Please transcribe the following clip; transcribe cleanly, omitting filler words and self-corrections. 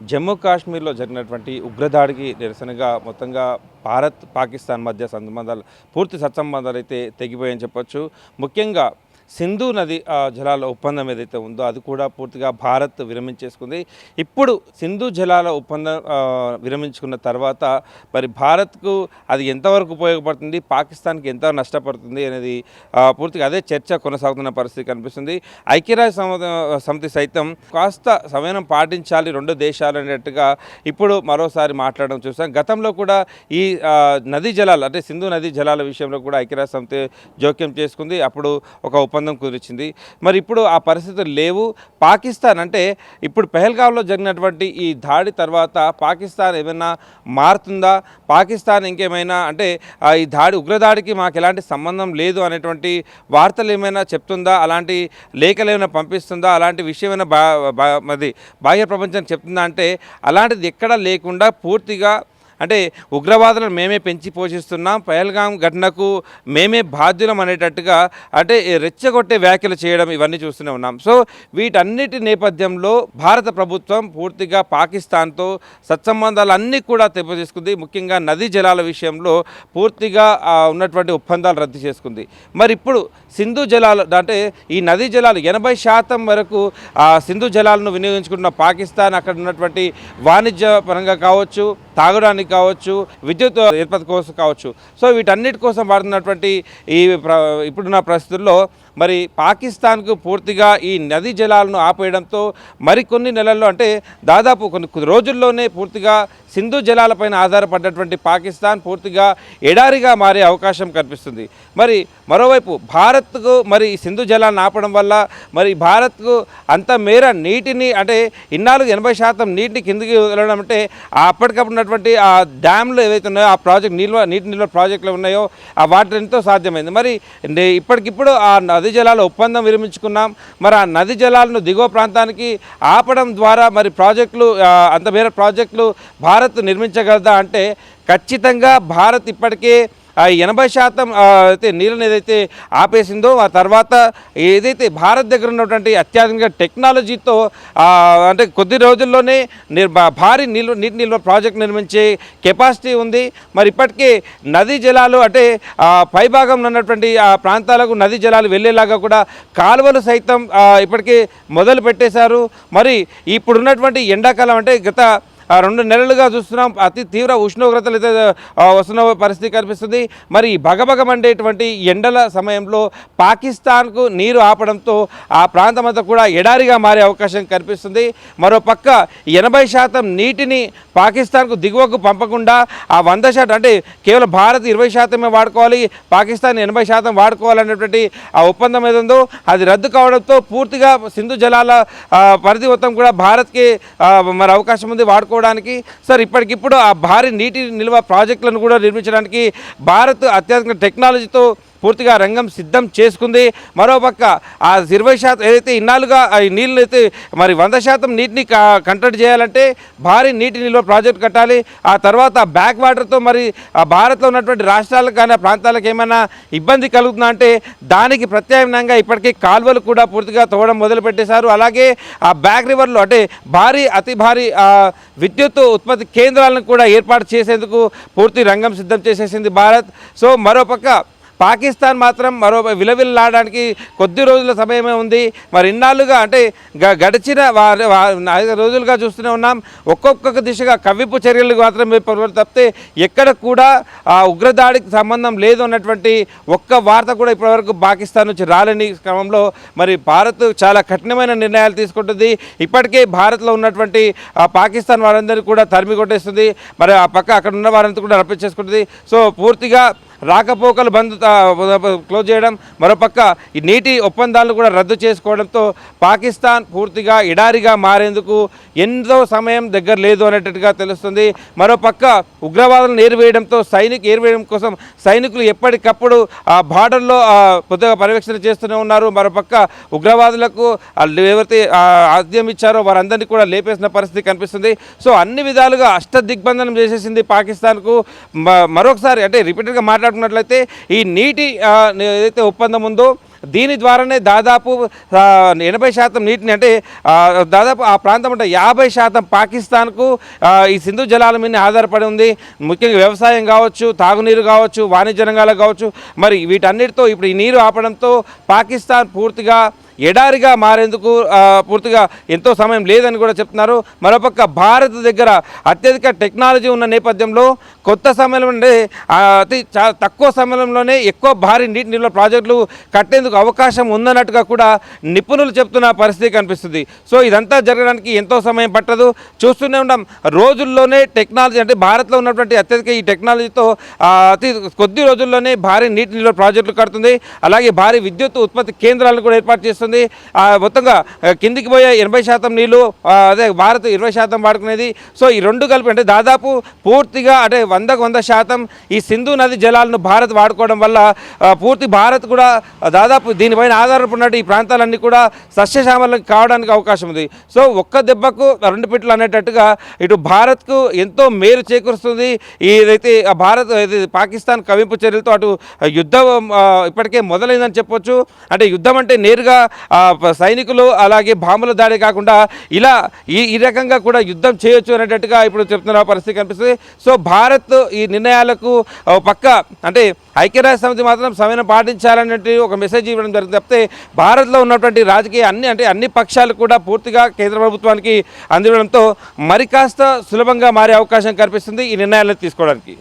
జమ్మూ కాశ్మీర్లో జరిగినటువంటి ఉగ్రదాడికి నిరసనగా మొత్తంగా భారత్ పాకిస్తాన్ మధ్య సంబంధాలు పూర్తి సత్సంబంధాలు అయితే తెగిపోయాయని చెప్పొచ్చు. ముఖ్యంగా సింధు నది జలాల ఒప్పందం ఏదైతే ఉందో అది కూడా పూర్తిగా భారత్ విరమించేసుకుంది. ఇప్పుడు సింధు జలాల ఒప్పందం విరమించుకున్న తర్వాత మరి భారత్కు అది ఎంతవరకు ఉపయోగపడుతుంది, పాకిస్తాన్కి ఎంత నష్టపడుతుంది అనేది పూర్తిగా అదే చర్చ కొనసాగుతున్న పరిస్థితి కనిపిస్తుంది. ఐక్యరాజ్య సమితి సైతం కాస్త సమయం పాటించాలి రెండు దేశాలు అనేట్టుగా ఇప్పుడు మరోసారి మాట్లాడడం చూసాం. గతంలో కూడా ఈ నదీ జలాలు అంటే సింధు నదీ జలాల విషయంలో కూడా ఐక్యరాజ్య సమితి జోక్యం చేసుకుంది. అప్పుడు ఒక ఒప్పందం కుదిరించింది. మరి ఇప్పుడు ఆ పరిస్థితులు లేవు. పాకిస్తాన్ అంటే ఇప్పుడు పెహల్గాంలో జరిగినటువంటి ఈ దాడి తర్వాత పాకిస్తాన్ ఏమైనా మారుతుందా, పాకిస్తాన్ ఇంకేమైనా అంటే ఈ దాడి ఉగ్రదాడికి మాకు ఎలాంటి సంబంధం లేదు అనేటువంటి వార్తలు ఏమైనా చెప్తుందా, అలాంటి లేఖలు ఏమైనా పంపిస్తుందా, అలాంటి విషయం ఏమైనా బాహ్య ప్రపంచానికి చెప్తుందా అంటే అలాంటిది ఎక్కడా లేకుండా పూర్తిగా అంటే ఉగ్రవాదులను మేమే పెంచి పోషిస్తున్నాం, పహల్గాం ఘటనకు మేమే బాధ్యులం అనేటట్టుగా అంటే రెచ్చగొట్టే వ్యాఖ్యలు చేయడం ఇవన్నీ చూస్తూనే ఉన్నాం. సో వీటన్నిటి నేపథ్యంలో భారత ప్రభుత్వం పూర్తిగా పాకిస్తాన్తో సత్సంబంధాలు అన్నీ కూడా తెప్పచేసుకుంది. ముఖ్యంగా నదీ జలాల విషయంలో పూర్తిగా ఉన్నటువంటి ఒప్పందాలు రద్దు చేసుకుంది. మరి ఇప్పుడు సింధు జలాలు అంటే ఈ నదీ జలాలు 80% వరకు సింధు జలాలను వినియోగించుకుంటున్న పాకిస్తాన్ అక్కడ ఉన్నటువంటి వాణిజ్య పరంగా కావచ్చు, తాగడానికి కావచ్చు, విద్యుత్ ఏర్పాటు కోసం కావచ్చు, సో వీటన్నిటి కోసం వాడుతున్నటువంటి ఇప్పుడున్న పరిస్థితుల్లో మరి పాకిస్తాన్కు పూర్తిగా ఈ నదీ జలాలను ఆపేయడంతో మరికొన్ని నెలల్లో అంటే దాదాపు కొన్ని రోజుల్లోనే పూర్తిగా సింధు జలాలపైన ఆధారపడ్డటువంటి పాకిస్తాన్ పూర్తిగా ఎడారిగా మారే అవకాశం కనిపిస్తుంది. మరి మరోవైపు భారత్కు మరి సింధు జలాలను ఆపడం వల్ల మరి భారత్కు అంత మేర నీటిని అంటే ఇన్నాళ్ళు 80% నీటిని కిందికి వదలడం అంటే అప్పటికప్పుడు ఉన్నటువంటి ఆ డ్యామ్లు ఏవైతే ఉన్నాయో ఆ నీటి నిల్వ ప్రాజెక్టులు ఉన్నాయో ఆ వాటితో సాధ్యమైంది. మరి ఇప్పటికిప్పుడు ఆ నదీ జలాల ఒప్పందం విరమించుకున్నాం. మరి ఆ నదీ జలాలను దిగువ ప్రాంతానికి ఆపడం ద్వారా మరి ప్రాజెక్టులు అంత మేర ప్రాజెక్టులు భారత్ నిర్మించగలదా అంటే ఖచ్చితంగా భారత్ ఇప్పటికే 80% అయితే నీళ్ళని ఏదైతే ఆపేసిందో ఆ తర్వాత ఏదైతే భారత్ దగ్గర ఉన్నటువంటి అత్యాధునిక టెక్నాలజీతో అంటే కొద్ది రోజుల్లోనే భారీ నీటి నిల్వ ప్రాజెక్ట్ నిర్మించే కెపాసిటీ ఉంది. మరి ఇప్పటికే నదీ జలాలు అంటే పైభాగంలో ఉన్నటువంటి ఆ ప్రాంతాలకు నదీ జలాలు వెళ్ళేలాగా కూడా కాలువలు సైతం ఇప్పటికే మొదలు పెట్టేశారు. మరి ఇప్పుడున్నటువంటి ఎండాకాలం అంటే గత 2 నెలలుగా చూస్తున్నాం అతి తీవ్ర ఉష్ణోగ్రతలు అయితే వస్తున్న పరిస్థితి కనిపిస్తుంది. మరి భగభగమండేటువంటి ఎండల సమయంలో పాకిస్తాన్కు నీరు ఆపడంతో ఆ ప్రాంతమంతా కూడా ఎడారిగా మారే అవకాశం కనిపిస్తుంది. మరోపక్క 80% నీటిని పాకిస్తాన్కు దిగువకు పంపకుండా ఆ 100% అంటే కేవలం భారత్ 20% వాడుకోవాలి, పాకిస్తాన్ 80% వాడుకోవాలనేటువంటి ఆ ఒప్పందం ఏదో అది రద్దు కావడంతో పూర్తిగా సింధు జలాల పరిధి మొత్తం కూడా భారత్కి మరి అవకాశం ఉంది వాడుకోవడానికి. సార్ ఇప్పటికిప్పుడు ఆ భారీ నీటి నిల్వ ప్రాజెక్టులను కూడా నిర్మించడానికి భారత్ అత్యాధునిక టెక్నాలజీతో పూర్తిగా రంగం సిద్ధం చేసుకుంది. మరోపక్క ఆ 20% ఏదైతే ఇన్నాళ్ళుగా ఈ నీళ్ళు అయితే మరి 100% నీటిని కంట్రోల్ చేయాలంటే భారీ నీటి నిల్వ ప్రాజెక్టు కట్టాలి. ఆ తర్వాత బ్యాక్ వాటర్తో మరి ఆ భారత్లో ఉన్నటువంటి రాష్ట్రాలకు కానీ ఆ ప్రాంతాలకు ఏమైనా ఇబ్బంది కలుగుతుందా అంటే దానికి ప్రత్యామ్నాయంగా ఇప్పటికీ కాలువలు కూడా పూర్తిగా తవ్వడం మొదలుపెట్టేశారు. అలాగే ఆ బ్యాక్ రివర్లో అంటే అతి భారీ విద్యుత్ ఉత్పత్తి కేంద్రాలను కూడా ఏర్పాటు చేసేందుకు పూర్తి రంగం సిద్ధం చేసేసింది భారత్. సో మరోపక్క పాకిస్తాన్ మాత్రం విలవిల్లాడడానికి కొద్ది రోజుల సమయమే ఉంది. మరి ఇన్నాళ్ళుగా అంటే గడిచిన 5 రోజులుగా చూస్తూనే ఉన్నాం ఒక్కొక్క దిశగా కవ్వింపు చర్యలు మాత్రమే తప్పితే ఎక్కడ కూడా ఆ ఉగ్రదాడికి సంబంధం లేదు అన్నటువంటి ఒక్క వార్త కూడా ఇప్పటివరకు పాకిస్తాన్ నుంచి రాలేని క్రమంలో మరి భారత్ చాలా కఠినమైన నిర్ణయాలు తీసుకుంటుంది. ఇప్పటికే భారత్లో ఉన్నటువంటి పాకిస్తాన్ వారందరినీ కూడా తరిమి కొట్టేస్తుంది. మరి ఆ పక్క అక్కడ ఉన్న వారంతా కూడా రప్పించేసుకుంటుంది. సో పూర్తిగా రాకపోకలు క్లోజ్ చేయడం, మరోపక్క ఈ నీటి ఒప్పందాలను కూడా రద్దు చేసుకోవడంతో పాకిస్తాన్ పూర్తిగా ఎడారిగా మారేందుకు ఎంతో సమయం దగ్గర లేదు అనేటట్టుగా తెలుస్తుంది. మరోపక్క ఉగ్రవాదులను ఏరివేయడంతో ఏరివేయడం కోసం సైనికులు ఎప్పటికప్పుడు ఆ బార్డర్లో కొద్దిగా పర్యవేక్షణ చేస్తూనే ఉన్నారు. మరోపక్క ఉగ్రవాదులకు ఎవరైతే ఆద్యం ఇచ్చారో వారందరినీ కూడా లేపేసిన పరిస్థితి కనిపిస్తుంది. సో అన్ని విధాలుగా అష్టదిగ్బంధనం చేసేసింది పాకిస్తాన్కు. మరొకసారి అంటే రిపీటెడ్గా మాట్లాడుకున్నట్లయితే ఈ నీటి ఏదైతే ఒప్పందం ఉందో దీని ద్వారానే దాదాపు 80% నీటిని అంటే దాదాపు ఆ ప్రాంతం అంటే 50% పాకిస్తాన్కు ఈ సింధు జలాల మీద ఆధారపడి ఉంది. ముఖ్యంగా వ్యవసాయం కావచ్చు, తాగునీరు కావచ్చు, వాణిజ్య రంగాలకు కావచ్చు. మరి వీటన్నిటితో ఇప్పుడు ఈ నీరు ఆపడంతో పాకిస్తాన్ పూర్తిగా ఎడారిగా మారేందుకు పూర్తిగా ఎంతో సమయం లేదని కూడా చెప్తున్నారు. మరోపక్క భారత్ దగ్గర అత్యధిక టెక్నాలజీ ఉన్న నేపథ్యంలో కొత్త సమయంలో చాలా తక్కువ సమయంలోనే ఎక్కువ భారీ నీటి నిల్వ ప్రాజెక్టులు కట్టేందుకు అవకాశం ఉందన్నట్టుగా కూడా నిపుణులు చెప్తున్న పరిస్థితి కనిపిస్తుంది. సో ఇదంతా జరగడానికి ఎంతో సమయం పట్టదు, చూస్తూనే ఉన్నాం. రోజుల్లోనే టెక్నాలజీ అంటే భారత్లో ఉన్నటువంటి అత్యధిక ఈ టెక్నాలజీతో అతి కొద్ది రోజుల్లోనే భారీ నీటి నిల్వ ప్రాజెక్టులు కడుతుంది. అలాగే భారీ విద్యుత్ ఉత్పత్తి కేంద్రాలను కూడా ఏర్పాటు చేస్తుంది. మొత్తంగా కిందికి పోయే 80% నీళ్లు అదే భారత్ 20% వాడుకునేది. సో ఈ రెండు కలిపి అంటే దాదాపు పూర్తిగా అంటే 100% ఈ సింధు నది జలాలను భారత్ వాడుకోవడం వల్ల పూర్తి భారత్ కూడా దాదాపు దీనిపైన ఆధారపడినట్టు ఈ ప్రాంతాలన్నీ కూడా సస్యశ్యామలం కావడానికి అవకాశం ఉంది. సో ఒక్క దెబ్బకు రెండు పిట్లు అనేటట్టుగా ఇటు భారత్కు ఎంతో మేలు చేకూరుస్తుంది. ఏదైతే భారత్ పాకిస్తాన్ కవింపు చర్యలతో అటు యుద్ధం ఇప్పటికే మొదలైందని చెప్పొచ్చు. అంటే యుద్ధం అంటే నేరుగా సైనికులు అలాగే బాంబుల దాడి కాకుండా ఇలా ఈ రకంగా కూడా యుద్ధం చేయొచ్చు అనేటట్టుగా ఇప్పుడు చెప్తున్న పరిస్థితి కనిపిస్తుంది. సో భారత్ ఈ నిర్ణయాలకు పక్క అంటే ఐక్యరాజ్య సమితి మాత్రం సమయం పాటించాలన్నట్టు ఒక మెసేజ్ ఇవ్వడం జరిగింది తప్పితే భారత్లో ఉన్నటువంటి రాజకీయ అన్ని పక్షాలు కూడా పూర్తిగా కేంద్ర ప్రభుత్వానికి అందివ్వడంతో మరి కాస్త సులభంగా మారే అవకాశం కనిపిస్తుంది ఈ నిర్ణయాలను తీసుకోవడానికి.